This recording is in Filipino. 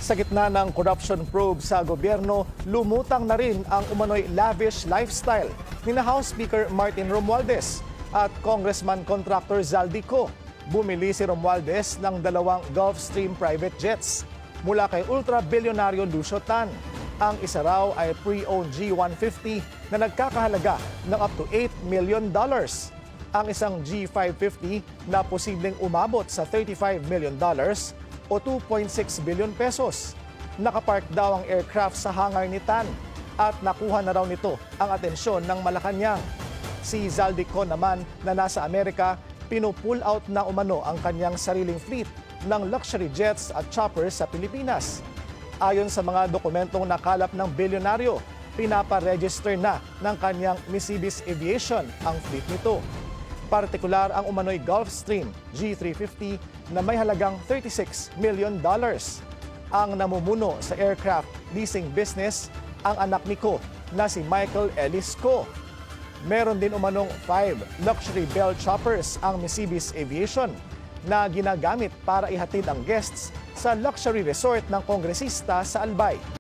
Sa gitna ng corruption probe sa gobyerno, lumutang na rin ang umano'y lavish lifestyle ni na House Speaker Martin Romualdez at Congressman Contractor Zaldico. Bumili si Romualdez ng dalawang Gulfstream private jets mula kay ultra-bilyonaryo Lucio Tan. Ang isa raw ay pre-owned G150 na nagkakahalaga ng up to $8 million. Ang isang G550 na posibleng umabot sa $35 million o 2.6 billion pesos. Nakapark daw ang aircraft sa hangar ni Tan at nakuha na raw nito ang atensyon ng Malacanang. Si Zaldico naman na nasa Amerika, pinupull out na umano ang kanyang sariling fleet ng luxury jets at choppers sa Pilipinas. Ayon sa mga dokumentong nakalap ng bilyonaryo, pinapa-register na ng kanyang Missibis Aviation ang fleet nito. Partikular ang umano'y Gulfstream G350 na may halagang $36 million. Ang namumuno sa aircraft leasing business ang anak ni Ko na si Michael Ellis Ko. Meron din umanong 5 luxury Bell choppers ang Missibis Aviation na ginagamit para ihatid ang guests sa luxury resort ng kongresista sa Albay.